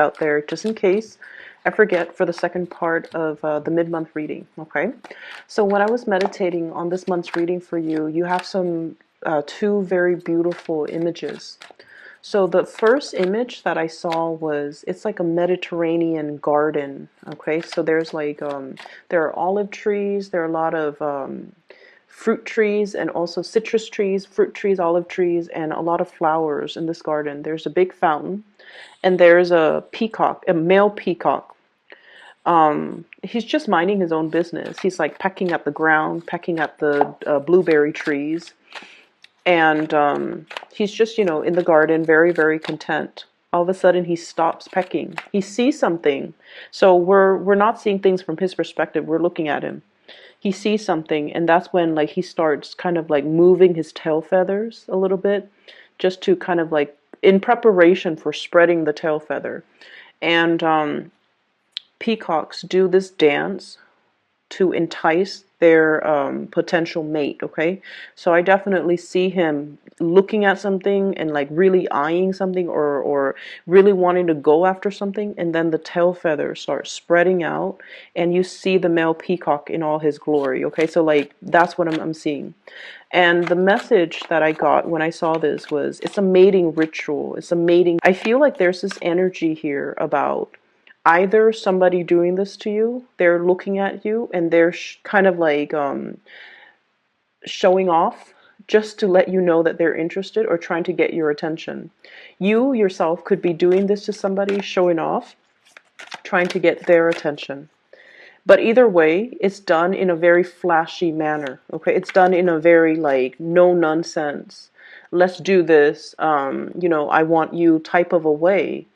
out there just in case I forget for the second part of the mid-month reading. Okay, so when I was meditating on this month's reading for you, you have some two very beautiful images. So the first image that I saw was, it's like a Mediterranean garden. Okay, so there's like there are olive trees, there are a lot of fruit trees, and also citrus trees, fruit trees, olive trees, and a lot of flowers in this garden. There's a big fountain, and there's a peacock, a male peacock. He's just minding his own business. He's like pecking at the ground, pecking at the blueberry trees, and he's just, in the garden, very, very content. All of a sudden, he stops pecking. He sees something. So we're not seeing things from his perspective. We're looking at him. He sees something, and that's when like he starts kind of like moving his tail feathers a little bit, just to kind of like in preparation for spreading the tail feather. And peacocks do this dance to entice their potential mate. Okay, so I definitely see him looking at something and like really eyeing something, or really wanting to go after something, and then the tail feathers start spreading out and you see the male peacock in all his glory. Okay, so like that's what I'm seeing. And the message that I got when I saw this was, it's a mating ritual. It's a mating. I feel like there's this energy here about either somebody doing this to you, they're looking at you and they're kind of like showing off just to let you know that they're interested or trying to get your attention. You yourself could be doing this to somebody, showing off, trying to get their attention. But either way, it's done in a very flashy manner. Okay, it's done in a very like no nonsense, let's do this, I want you type of a way,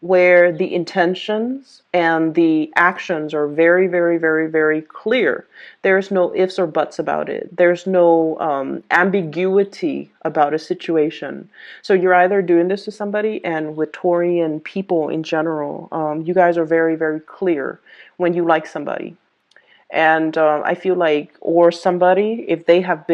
where the intentions and the actions are very, very, very, very clear. There's no ifs or buts about it. There's no ambiguity about a situation. So you're either doing this to somebody, and with Taurian people in general, you guys are very, very clear when you like somebody. And I feel like, or somebody, if they have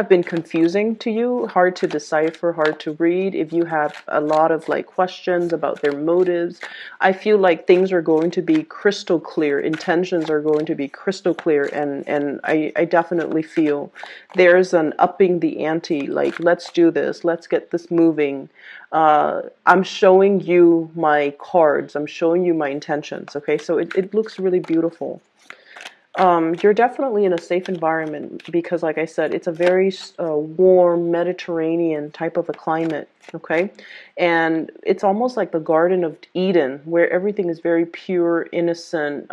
been confusing to you, hard to decipher, hard to read, if you have a lot of like questions about their motives, I feel like things are going to be crystal clear, intentions are going to be crystal clear, and I definitely feel there's an upping the ante, like let's do this, let's get this moving. I'm showing you my cards, I'm showing you my intentions, okay? So it looks really beautiful. You're definitely in a safe environment because, like I said, it's a very warm Mediterranean type of a climate, okay? And it's almost like the Garden of Eden, where everything is very pure, innocent,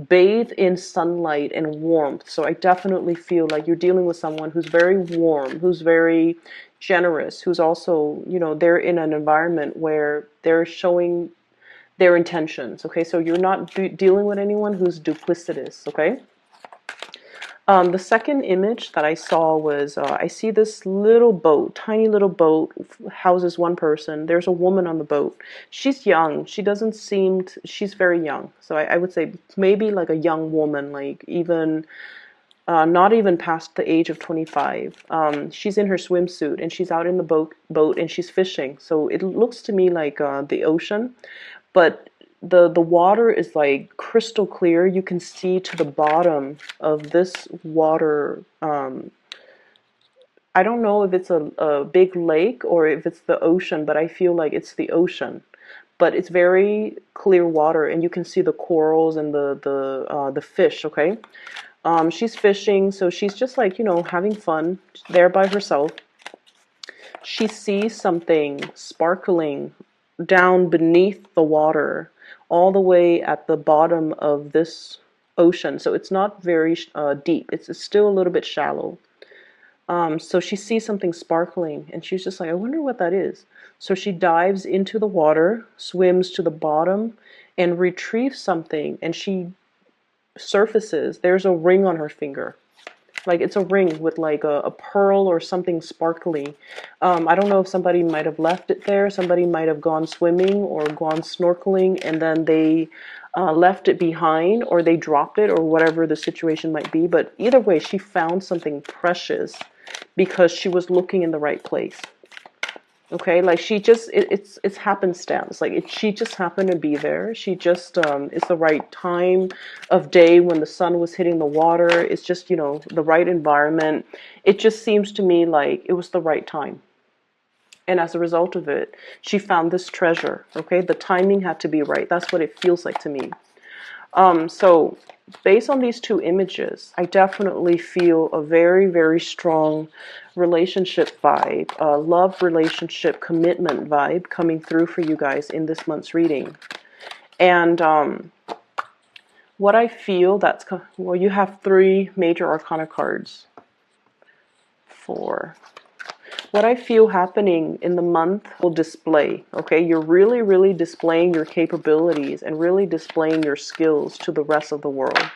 bathed in sunlight and warmth. So I definitely feel like you're dealing with someone who's very warm, who's very generous, who's also, they're in an environment where they're showing their intentions. Okay, so you're not dealing with anyone who's duplicitous. Okay. The second image that I saw was, I see this little boat, tiny little boat, houses one person. There's a woman on the boat. She's young. She doesn't seem, she's very young. So I would say maybe like a young woman, like even, not even past the age of 25. She's in her swimsuit and she's out in the boat and she's fishing. So it looks to me like the ocean, but the water is like crystal clear. You can see to the bottom of this water. I don't know if it's a big lake or if it's the ocean, but I feel like it's the ocean. But it's very clear water, and you can see the corals and the fish. Okay, she's fishing, so she's just like, having fun there by herself. She sees something sparkling down beneath the water, all the way at the bottom of this ocean. So it's not very deep. It's still a little bit shallow. So she sees something sparkling, and she's just like, I wonder what that is. So she dives into the water, swims to the bottom, and retrieves something, and she surfaces. There's a ring on her finger. Like it's a ring with like a pearl or something sparkly. I don't know if somebody might have left it there. Somebody might have gone swimming or gone snorkeling, and then they left it behind, or they dropped it, or whatever the situation might be. But either way, she found something precious because she was looking in the right place. Okay, like she just it's happenstance. Like she just happened to be there. She just it's the right time of day when the sun was hitting the water. It's just, you know, the right environment. It just seems to me like it was the right time. And as a result of it, she found this treasure. Okay, the timing had to be right. That's what it feels like to me. So based on these two images, I definitely feel a very, very strong relationship vibe, love relationship commitment vibe coming through for you guys in this month's reading. And what I feel well, you have 3 major arcana cards. 4. What I feel happening in the month will display, okay? You're really, really displaying your capabilities and really displaying your skills to the rest of the world.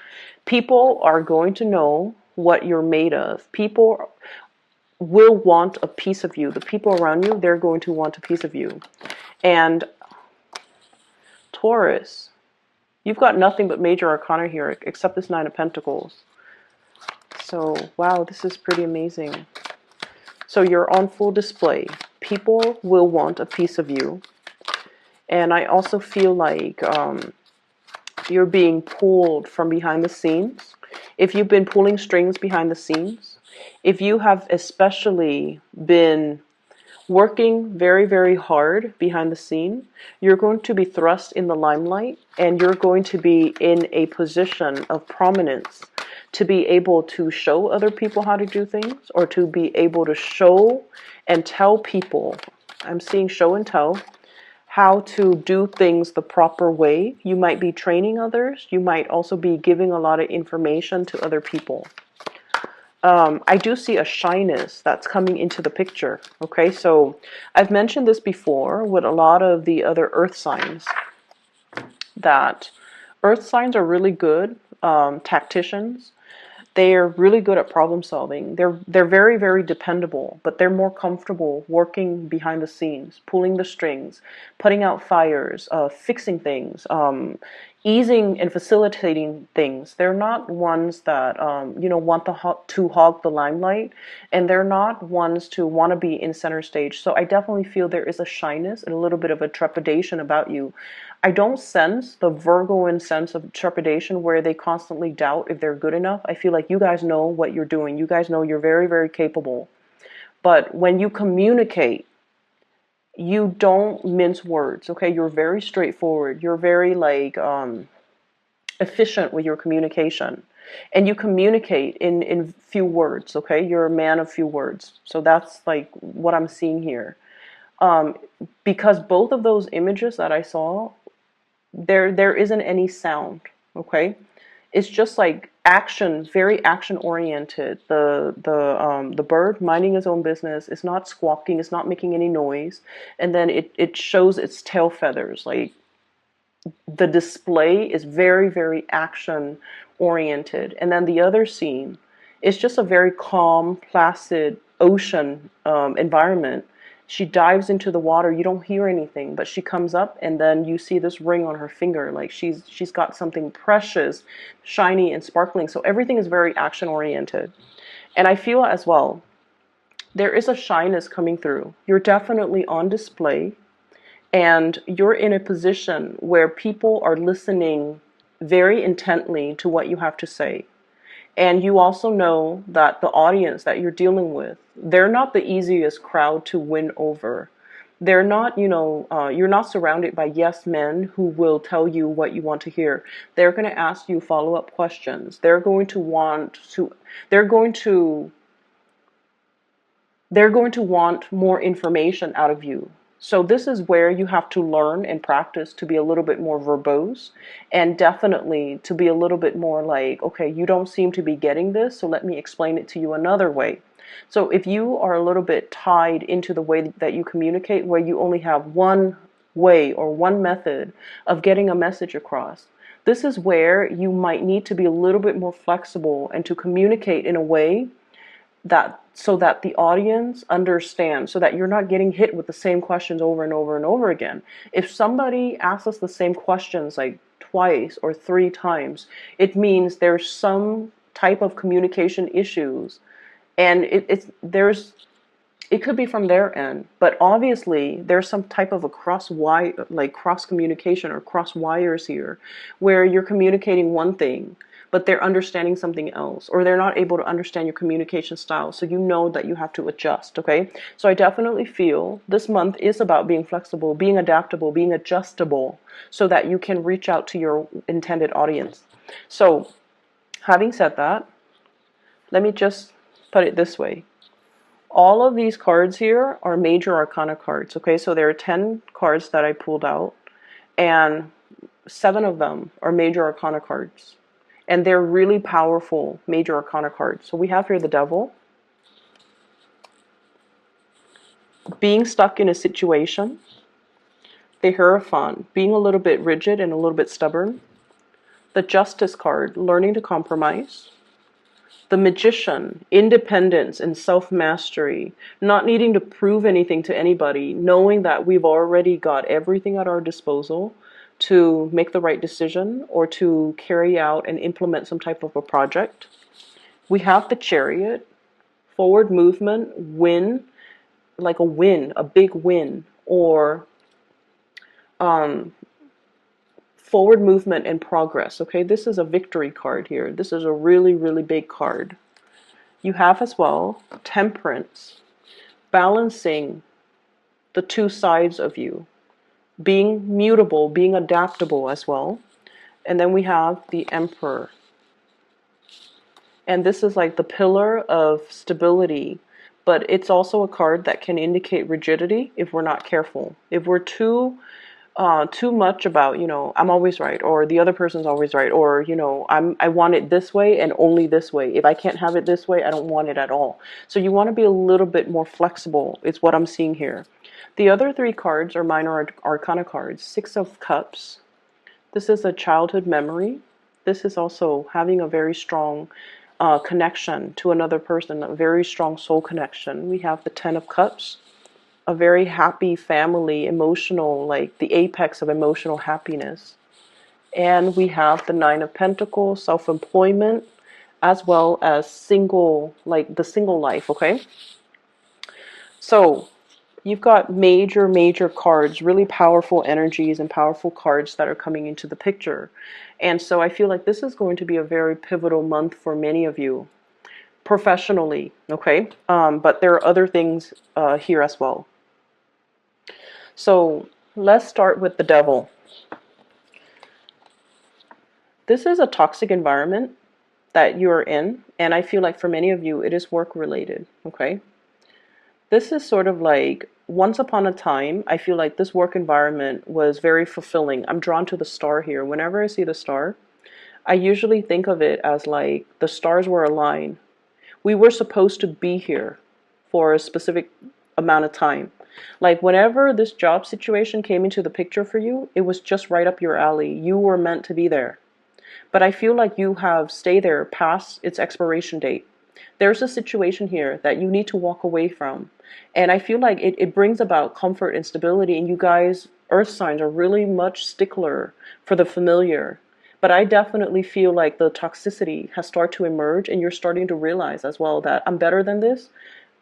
People are going to know what you're made of. People will want a piece of you. The people around you, they're going to want a piece of you. And Taurus, you've got nothing but major arcana here except this 9 of Pentacles. So, wow, this is pretty amazing. So you're on full display. People will want a piece of you. And I also feel like you're being pulled from behind the scenes. If you've been pulling strings behind the scenes, if you have especially been working very, very hard behind the scene, you're going to be thrust in the limelight and you're going to be in a position of prominence to be able to show other people how to do things, or to be able to show and tell people, I'm seeing show and tell, how to do things the proper way. You might be training others. You might also be giving a lot of information to other people. I do see a shyness that's coming into the picture. Okay, so I've mentioned this before with a lot of the other earth signs, that earth signs are really good tacticians. They are really good at problem solving. They're very, very dependable, but they're more comfortable working behind the scenes, pulling the strings, putting out fires, fixing things, easing and facilitating things. They're not ones that want to hog the limelight, and they're not ones to want to be in center stage. So I definitely feel there is a shyness and a little bit of a trepidation about you. I don't sense the Virgoan sense of trepidation where they constantly doubt if they're good enough. I feel like you guys know what you're doing. You guys know you're very, very capable. But when you communicate, you don't mince words, okay? You're very straightforward. You're very efficient with your communication. And you communicate in few words, okay? You're a man of few words. So that's like what I'm seeing here. Because both of those images that I saw, there isn't any sound, okay? It's just like action, very action oriented. The bird minding his own business. It's not squawking, it's not making any noise, and then it shows its tail feathers. Like, the display is very, very action oriented. And then the other scene is just a very calm, placid ocean environment. She dives into the water. You don't hear anything, but she comes up, and then you see this ring on her finger. Like she's got something precious, shiny and sparkling. So everything is very action oriented. And I feel as well, there is a shyness coming through. You're definitely on display, and you're in a position where people are listening very intently to what you have to say. And you also know that the audience that you're dealing with, they're not the easiest crowd to win over. They're not, you're not surrounded by yes men who will tell you what you want to hear. They're going to ask you follow-up questions. They're going to want more information out of you. So this is where you have to learn and practice to be a little bit more verbose, and definitely to be a little bit more like, okay, you don't seem to be getting this, so let me explain it to you another way. So if you are a little bit tied into the way that you communicate, where you only have one way or one method of getting a message across, this is where you might need to be a little bit more flexible and to communicate in a way that so that the audience understands, so that you're not getting hit with the same questions over and over and over again. If somebody asks us the same questions like twice or 3 times, it means there's some type of communication issues, and It could be from their end, but obviously there's some type of a cross communication or cross wires here, where you're communicating one thing, but they're understanding something else, or they're not able to understand your communication style. So you know that you have to adjust. Okay. So I definitely feel this month is about being flexible, being adaptable, being adjustable, so that you can reach out to your intended audience. So having said that, let me just put it this way. All of these cards here are major arcana cards. Okay, so there are 10 cards that I pulled out, and 7 of them are major arcana cards. And they're really powerful major arcana cards. So we have here the Devil, being stuck in a situation, the Hierophant, being a little bit rigid and a little bit stubborn, the Justice card, learning to compromise, the Magician, independence and self-mastery, not needing to prove anything to anybody, knowing that we've already got everything at our disposal to make the right decision or to carry out and implement some type of a project. We have the Chariot, forward movement, win, like a win, a big win, or forward movement and progress. Okay, this is a victory card here. This is a really, really big card. You have as well Temperance, balancing the two sides of you, being mutable, being adaptable as well. And then we have the Emperor. And this is like the pillar of stability, but it's also a card that can indicate rigidity if we're not careful. If we're too much about, I'm always right, or the other person's always right, or, I want it this way and only this way. If I can't have it this way, I don't want it at all. So you want to be a little bit more flexible, is what I'm seeing here. The other 3 cards are minor arcana cards. 6 of Cups. This is a childhood memory. This is also having a very strong connection to another person, a very strong soul connection. We have the 10 of Cups, a very happy family, emotional, like the apex of emotional happiness. And we have the 9 of Pentacles, self-employment, as well as single, like the single life, okay? So you've got major, major cards, really powerful energies and powerful cards that are coming into the picture. And so I feel like this is going to be a very pivotal month for many of you, professionally, okay? But there are other things here as well. So let's start with the Devil. This is a toxic environment that you're in, and I feel like for many of you, it is work related, okay? This is sort of like, once upon a time, I feel like this work environment was very fulfilling. I'm drawn to the star here. Whenever I see the star, I usually think of it as like the stars were aligned. We were supposed to be here for a specific amount of time. Like whenever this job situation came into the picture for you, it was just right up your alley. You were meant to be there. But I feel like you have stayed there past its expiration date. There's a situation here that you need to walk away from. And I feel like it brings about comfort and stability. And you guys, earth signs, are really much stickler for the familiar. But I definitely feel like the toxicity has started to emerge, and you're starting to realize as well that I'm better than this.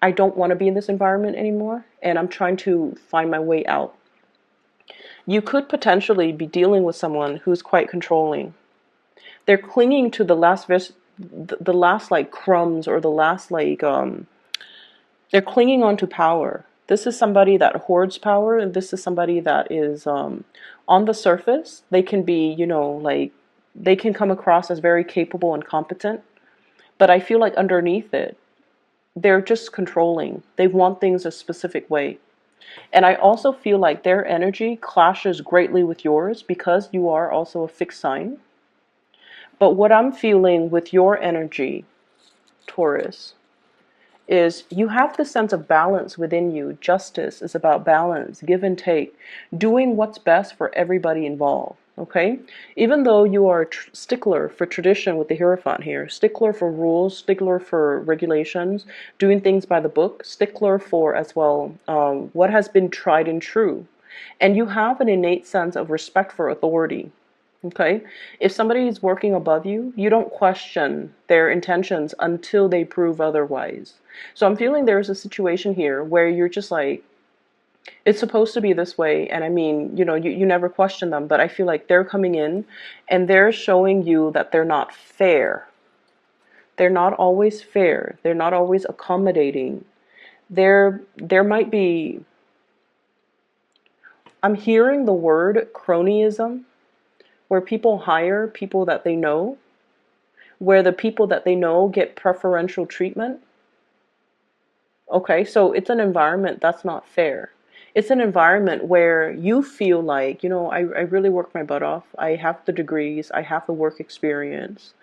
I don't want to be in this environment anymore, and I'm trying to find my way out. You could potentially be dealing with someone who's quite controlling. They're clinging to the last like crumbs, or the last like they're clinging on to power. This is somebody that hoards power, and this is somebody that is on the surface. They can be, like they can come across as very capable and competent, but I feel like underneath it, they're just controlling. They want things a specific way. And I also feel like their energy clashes greatly with yours because you are also a fixed sign. But what I'm feeling with your energy, Taurus, is you have the sense of balance within you. Justice is about balance, give and take, doing what's best for everybody involved. Okay? Even though you are a stickler for tradition with the Hierophant here, stickler for rules, stickler for regulations, doing things by the book, stickler for as well what has been tried and true. And you have an innate sense of respect for authority. Okay? If somebody is working above you, you don't question their intentions until they prove otherwise. So I'm feeling there's a situation here where you're just like, it's supposed to be this way. And I mean, you never question them, but I feel like they're coming in and they're showing you that they're not fair. They're not always fair. They're not always accommodating. There might be, I'm hearing the word cronyism, where people hire people that they know, where the people that they know get preferential treatment. Okay, so it's an environment that's not fair. It's an environment where you feel like, I really work my butt off. I have the degrees, I have the work experience,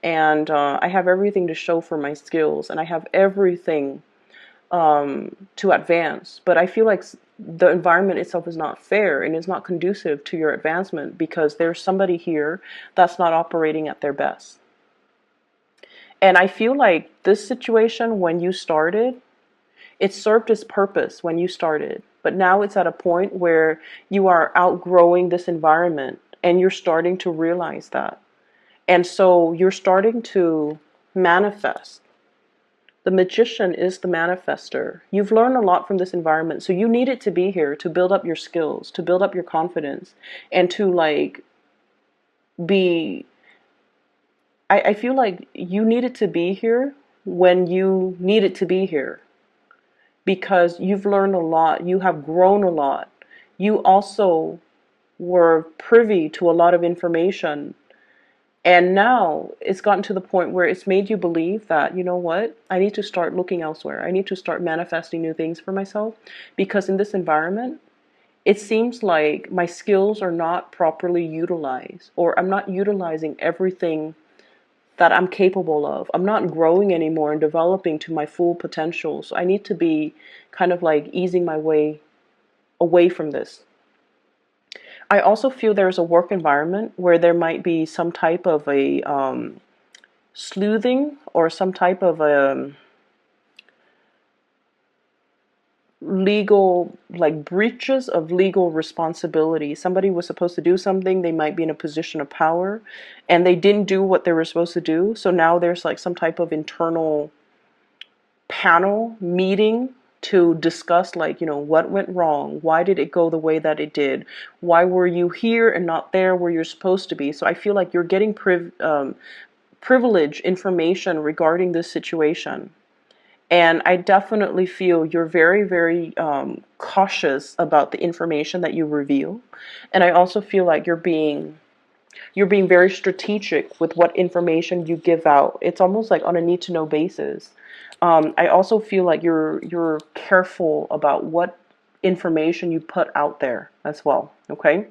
and I have everything to show for my skills, and I have everything to advance. But I feel like the environment itself is not fair and is not conducive to your advancement because there's somebody here that's not operating at their best. And I feel like this situation, when you started, it served its purpose when you started. But now it's at a point where you are outgrowing this environment and you're starting to realize that. And so you're starting to manifest. The magician is the manifester. You've learned a lot from this environment. So you need it to be here to build up your skills, to build up your confidence, and to like be, I feel like you needed to be here when you needed to be here because you've learned a lot. You have grown a lot. You also were privy to a lot of information. And now it's gotten to the point where it's made you believe that, you know what, I need to start looking elsewhere. I need to start manifesting new things for myself because in this environment, it seems like my skills are not properly utilized, or I'm not utilizing everything that I'm capable of. I'm not growing anymore and developing to my full potential. So I need to be kind of like easing my way away from this. I also feel there's a work environment where there might be some type of a sleuthing or some type of a legal, like breaches of legal responsibility. Somebody was supposed to do something, they might be in a position of power, and they didn't do what they were supposed to do. So now there's like some type of internal panel meeting to discuss like, what went wrong? Why did it go the way that it did? Why were you here and not there where you're supposed to be? So I feel like you're getting privileged information regarding this situation. And I definitely feel you're very, very cautious about the information that you reveal. And I also feel like you're being very strategic with what information you give out. It's almost like on a need to know basis. I also feel like you're careful about what information you put out there as well. Okay.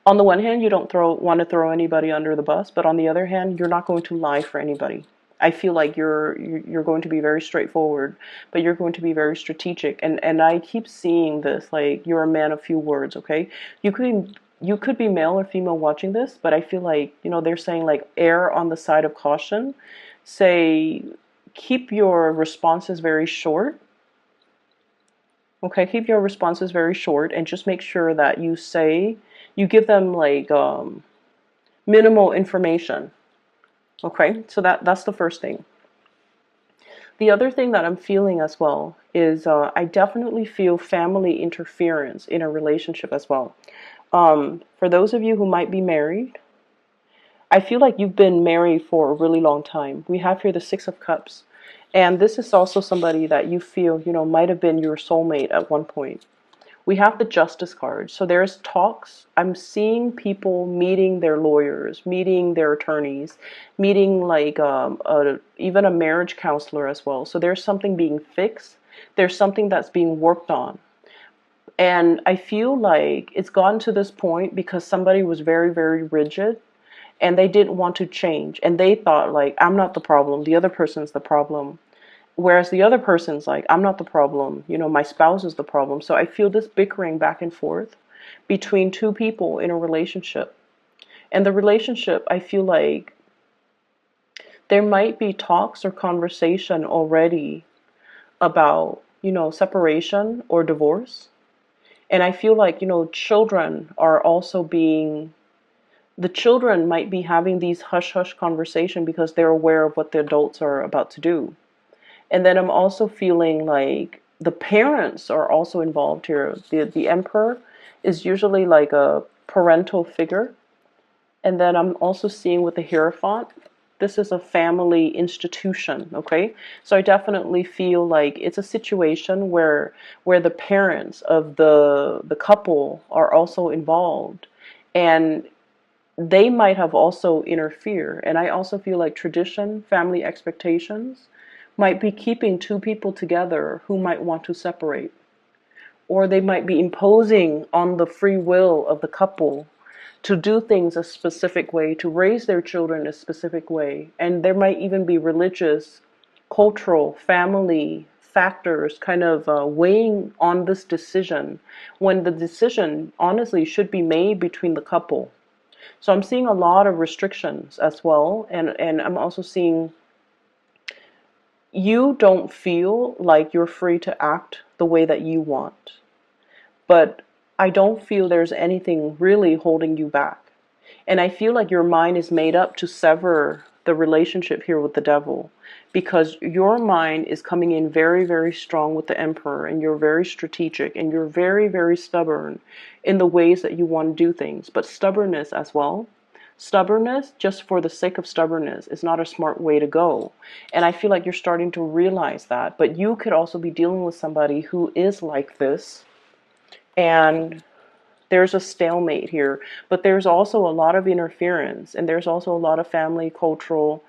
On the one hand, you don't want to throw anybody under the bus, but on the other hand, you're not going to lie for anybody. I feel like you're going to be very straightforward, but you're going to be very strategic. And I keep seeing this like you're a man of few words. Okay, you could be male or female watching this, but I feel like they're saying like err on the side of caution. Say keep your responses very short. Okay, keep your responses very short and just make sure that you give them like minimal information. Okay, so that's the first thing. The other thing that I'm feeling as well is I definitely feel family interference in a relationship as well. For those of you who might be married, I feel like you've been married for a really long time. We have here the Six of Cups. And this is also somebody that you feel, might have been your soulmate at one point. We have the Justice card. So there's talks. I'm seeing people meeting their lawyers, meeting their attorneys, meeting like even a marriage counselor as well. So there's something being fixed. There's something that's being worked on. And I feel like it's gotten to this point because somebody was very, very rigid and they didn't want to change. And they thought like, I'm not the problem. The other person's the problem. Whereas the other person's like, I'm not the problem. My spouse is the problem. So I feel this bickering back and forth between two people in a relationship. And the relationship, I feel like there might be talks or conversation already about, separation or divorce. And I feel like, children are also being the children might be having these hush-hush conversation because they're aware of what the adults are about to do. And then I'm also feeling like the parents are also involved here. The emperor is usually like a parental figure. And then I'm also seeing with the Hierophant, this is a family institution, okay? So I definitely feel like it's a situation where the parents of the couple are also involved. And they might have also interfered. And I also feel like tradition, family expectations might be keeping two people together who might want to separate. Or they might be imposing on the free will of the couple to do things a specific way, to raise their children a specific way. And there might even be religious, cultural, family factors kind of weighing on this decision, when the decision honestly should be made between the couple. So I'm seeing a lot of restrictions as well. And I'm also seeing you don't feel like you're free to act the way that you want. But I don't feel there's anything really holding you back. And I feel like your mind is made up to sever the relationship here with the devil, because your mind is coming in very, very strong with the emperor, and you're very strategic, and you're very, very stubborn in the ways that you want to do things. But stubbornness as well. Stubbornness, just for the sake of stubbornness, is not a smart way to go. And I feel like you're starting to realize that. But you could also be dealing with somebody who is like this, and there's a stalemate here, but there's also a lot of interference, and there's also a lot of family cultural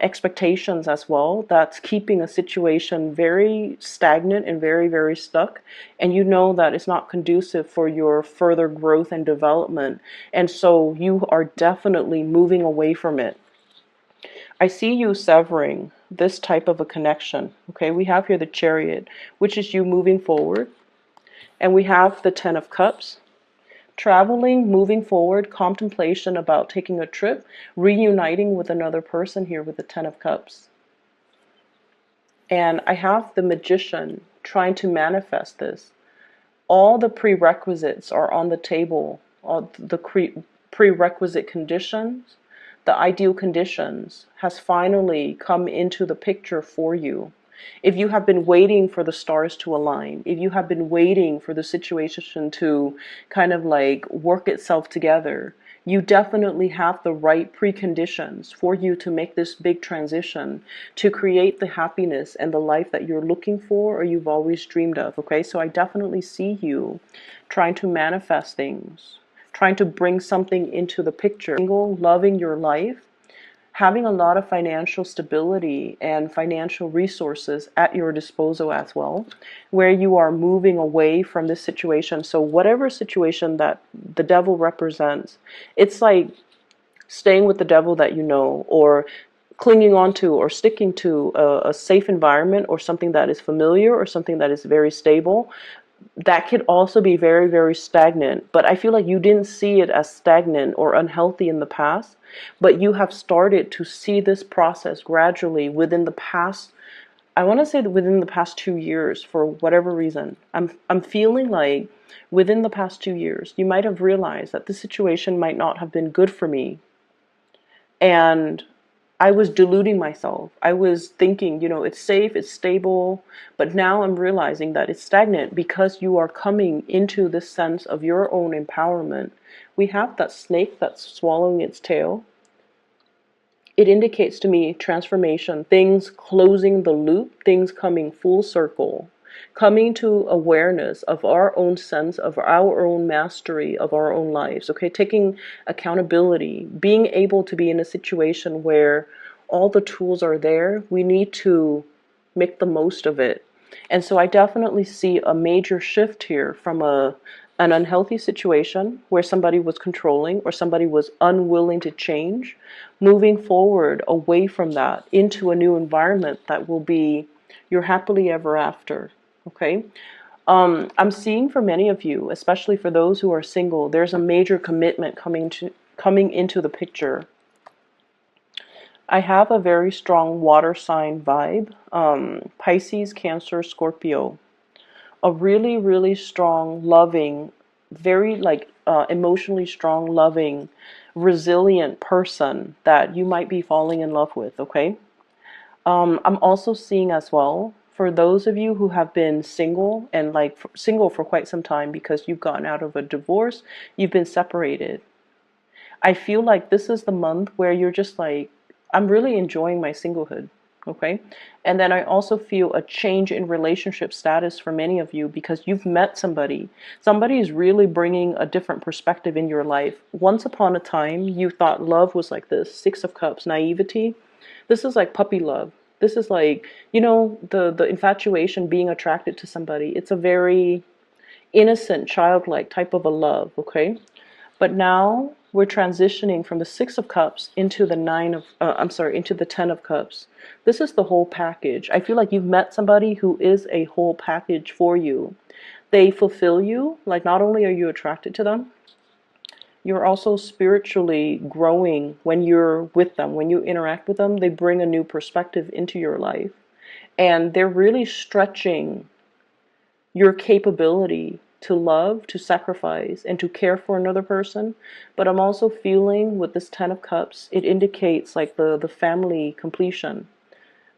expectations as well, that's keeping a situation very stagnant and very, very stuck. And you know that it's not conducive for your further growth and development. And so you are definitely moving away from it. I see you severing this type of a connection. Okay, we have here the Chariot, which is you moving forward. And we have the Ten of Cups. Traveling, moving forward, contemplation about taking a trip, reuniting with another person here with the Ten of Cups. And I have the Magician trying to manifest this. All the prerequisites are on the table, all the prerequisite conditions, the ideal conditions has finally come into the picture for you. If you have been waiting for the stars to align, if you have been waiting for the situation to kind of like work itself together, you definitely have the right preconditions for you to make this big transition, to create the happiness and the life that you're looking for or you've always dreamed of. Okay, so I definitely see you trying to manifest things, trying to bring something into the picture. Single, loving your life, having a lot of financial stability and financial resources at your disposal as well, where you are moving away from this situation. So whatever situation that the devil represents, it's like staying with the devil that you know, or clinging on to or sticking to a safe environment, or something that is familiar, or something that is very stable. That could also be very, very stagnant. But I feel like you didn't see it as stagnant or unhealthy in the past, but you have started to see this process gradually within the past, I want to say within the past 2 years, for whatever reason. I'm feeling like within the past 2 years, you might have realized that this situation might not have been good for me. And I was deluding myself. I was thinking, it's safe, it's stable, but now I'm realizing that it's stagnant, because you are coming into this sense of your own empowerment. We have that snake that's swallowing its tail. It indicates to me transformation, things closing the loop, things coming full circle, coming to awareness of our own sense of our own mastery of our own lives. Okay, taking accountability, being able to be in a situation where all the tools are there. We need to make the most of it. And so I definitely see a major shift here from an unhealthy situation where somebody was controlling or somebody was unwilling to change, moving forward away from that into a new environment that will be your happily ever after. Okay, I'm seeing for many of you, especially for those who are single, there's a major commitment coming into the picture. I have a very strong water sign vibe, Pisces, Cancer, Scorpio. A really, really strong, loving, very like emotionally strong, loving, resilient person that you might be falling in love with, okay? I'm also seeing as well, for those of you who have been single and like single for quite some time because you've gotten out of a divorce, you've been separated. I feel like this is the month where you're just like, I'm really enjoying my singlehood. Okay. And then I also feel a change in relationship status for many of you because you've met somebody. Somebody is really bringing a different perspective in your life. Once upon a time, you thought love was like this Six of Cups, naivety. This is like puppy love. This is like, the infatuation, being attracted to somebody. It's a very innocent, childlike type of a love, okay? But now we're transitioning from the Six of Cups into the into the Ten of Cups. This is the whole package. I feel like you've met somebody who is a whole package for you. They fulfill you. Like, not only are you attracted to them, you're also spiritually growing when you're with them. When you interact with them, they bring a new perspective into your life. And they're really stretching your capability to love, to sacrifice, and to care for another person. But I'm also feeling with this Ten of Cups, it indicates like the family completion.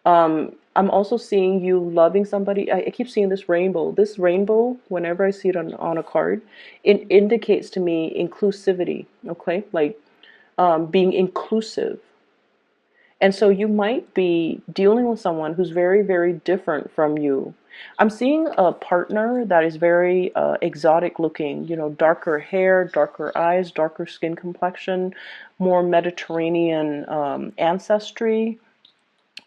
I'm also seeing you loving somebody. I keep seeing this rainbow. This rainbow, whenever I see it on a card, it indicates to me inclusivity, okay? Like being inclusive. And so you might be dealing with someone who's very, very different from you. I'm seeing a partner that is very exotic looking, darker hair, darker eyes, darker skin complexion, more Mediterranean ancestry,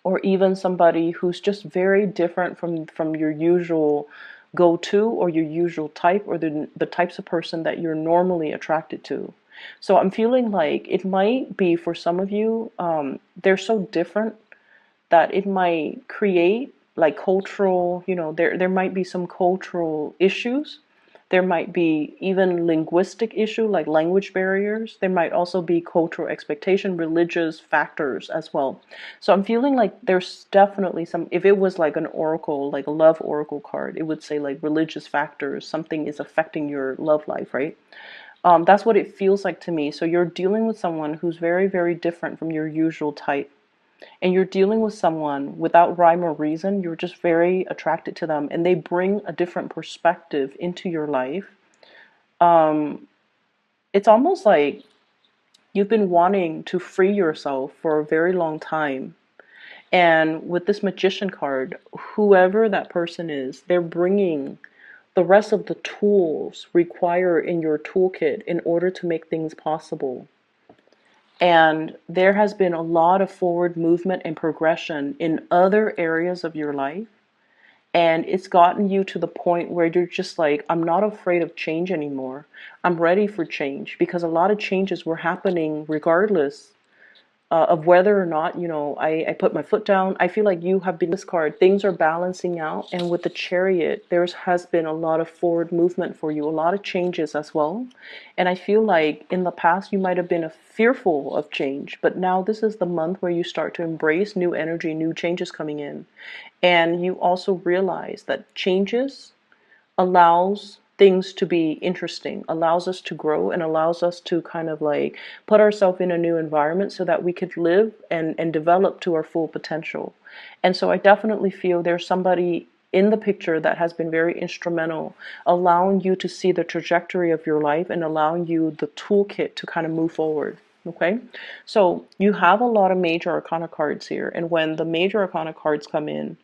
or even somebody who's just very different from your usual go-to or your usual type, or the types of person that you're normally attracted to. So I'm feeling like it might be for some of you, they're so different that it might create like cultural, there might be some cultural issues. There might be even linguistic issue like language barriers. There might also be cultural expectation, religious factors as well. So I'm feeling like there's definitely some, if it was like an oracle, like a love oracle card, it would say like religious factors, something is affecting your love life, right? That's what it feels like to me. So you're dealing with someone who's very, very different from your usual type. And you're dealing with someone without rhyme or reason. You're just very attracted to them, and they bring a different perspective into your life. It's almost like you've been wanting to free yourself for a very long time. And with this Magician card, whoever that person is, they're bringing the rest of the tools required in your toolkit in order to make things possible. And there has been a lot of forward movement and progression in other areas of your life. And it's gotten you to the point where you're just like, I'm not afraid of change anymore. I'm ready for change, because a lot of changes were happening regardless of whether or not, I put my foot down. I feel like you have been this card. Things are balancing out. And with the Chariot, there has been a lot of forward movement for you, a lot of changes as well. And I feel like in the past, you might have been fearful of change. But now this is the month where you start to embrace new energy, new changes coming in. And you also realize that changes allows things to be interesting, allows us to grow, and allows us to kind of like put ourselves in a new environment so that we could live and develop to our full potential. And so I definitely feel there's somebody in the picture that has been very instrumental, allowing you to see the trajectory of your life and allowing you the toolkit to kind of move forward. Okay, so you have a lot of major arcana cards here, and when the major arcana cards come in,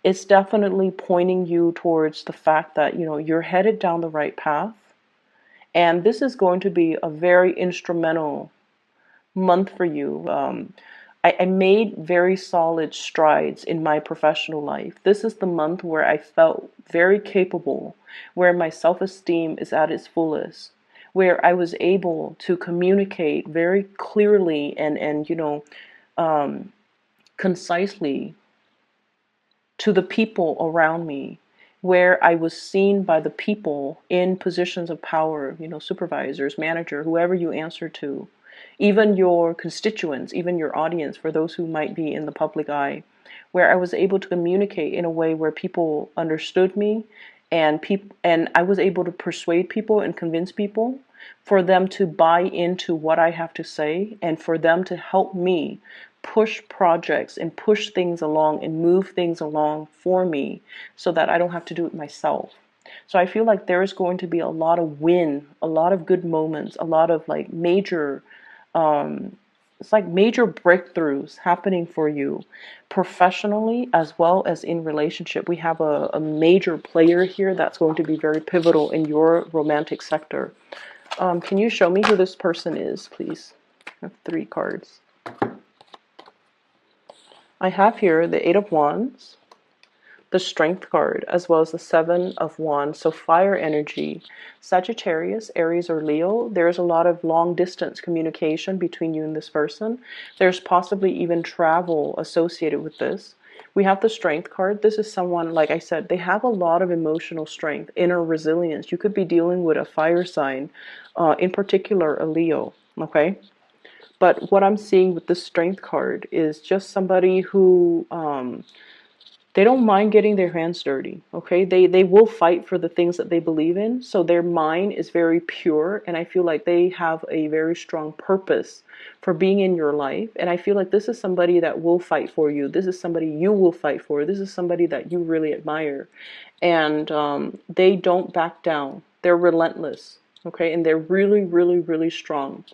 it's definitely pointing you towards the fact that you're headed down the right path, and this is going to be a very instrumental month for you. I made very solid strides in my professional life. This is the month where I felt very capable, where my self-esteem is at its fullest, where I was able to communicate very clearly and concisely to the people around me, where I was seen by the people in positions of power, supervisors, manager, whoever you answer to, even your constituents, even your audience, for those who might be in the public eye, where I was able to communicate in a way where people understood me and I was able to persuade people and convince people for them to buy into what I have to say, and for them to help me push projects and push things along and move things along for me so that I don't have to do it myself. So I feel like there is going to be a lot of a lot of good moments, a lot of like major it's like major breakthroughs happening for you professionally as well as in relationship. We have a major player here that's going to be very pivotal in your romantic sector. Can you show me who this person is, please? I have 3 cards. I have here the 8 of Wands, the Strength card, as well as the 7 of Wands. So fire energy, Sagittarius, Aries, or Leo. There's a lot of long distance communication between you and this person. There's possibly even travel associated with this. We have the Strength card. This is someone, like I said, they have a lot of emotional strength, inner resilience. You could be dealing with a fire sign, in particular a Leo, okay? But what I'm seeing with the Strength card is just somebody who they don't mind getting their hands dirty, okay? They will fight for the things that they believe in, so their mind is very pure, and I feel like they have a very strong purpose for being in your life, and I feel like this is somebody that will fight for you. This is somebody you will fight for. This is somebody that you really admire, and they don't back down. They're relentless, okay? And they're really, really, really strong.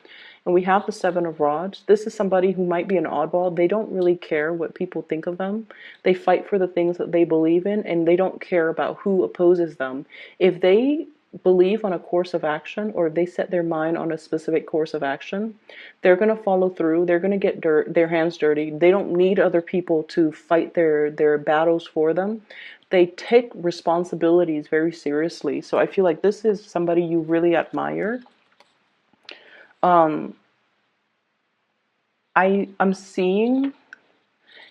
And we have the 7 of Rods. This is somebody who might be an oddball. They don't really care what people think of them. They fight for the things that they believe in, and they don't care about who opposes them. If they believe on a course of action, or if they set their mind on a specific course of action, they're going to follow through. They're going to get their hands dirty. They don't need other people to fight their battles for them. They take responsibilities very seriously. So I feel like this is somebody you really admire. I'm seeing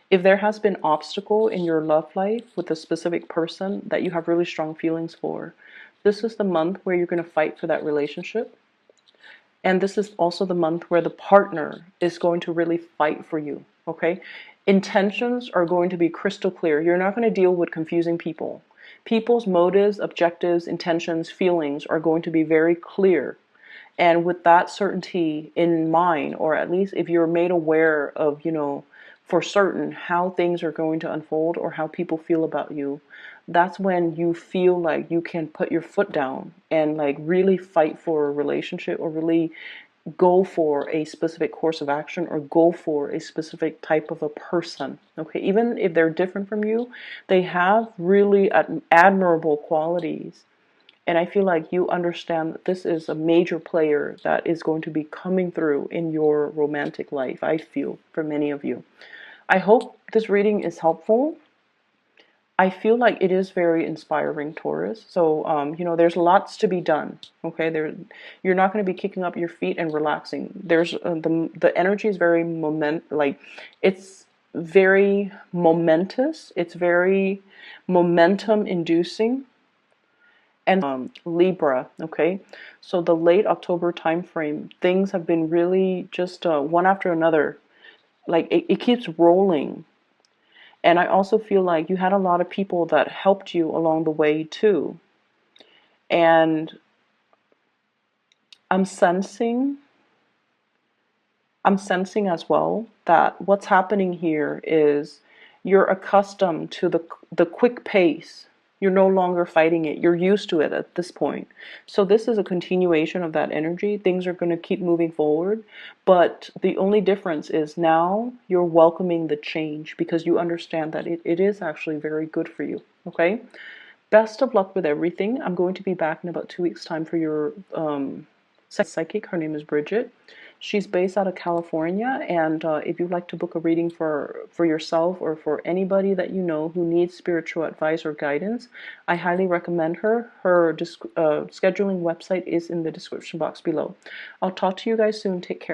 if there has been obstacle in your love life with a specific person that you have really strong feelings for, this is the month where you're going to fight for that relationship. And this is also the month where the partner is going to really fight for you, okay? Intentions are going to be crystal clear. You're not going to deal with confusing people. People's motives, objectives, intentions, feelings are going to be very clear. And with that certainty in mind, or at least if you're made aware of, for certain how things are going to unfold or how people feel about you, that's when you feel like you can put your foot down and like really fight for a relationship, or really go for a specific course of action, or go for a specific type of a person, okay? Even if they're different from you, they have really admirable qualities. And I feel like you understand that this is a major player that is going to be coming through in your romantic life, I feel, for many of you. I hope this reading is helpful. I feel like it is very inspiring, Taurus. So, there's lots to be done, okay? You're not going to be kicking up your feet and relaxing. There's the energy is very it's very momentous. It's very momentum inducing. And Libra, okay? So the late October time frame, things have been really just one after another. Like it keeps rolling. And I also feel like you had a lot of people that helped you along the way too. And I'm sensing as well that what's happening here is you're accustomed to the quick pace. You're no longer fighting it. You're used to it at this point. So this is a continuation of that energy. Things are going to keep moving forward. But the only difference is now you're welcoming the change because you understand that it is actually very good for you. Okay? Best of luck with everything. I'm going to be back in about 2 weeks' time for your psychic. Her name is Bridget. She's based out of California, and if you'd like to book a reading for yourself or for anybody that you know who needs spiritual advice or guidance, I highly recommend her. Her scheduling website is in the description box below. I'll talk to you guys soon. Take care.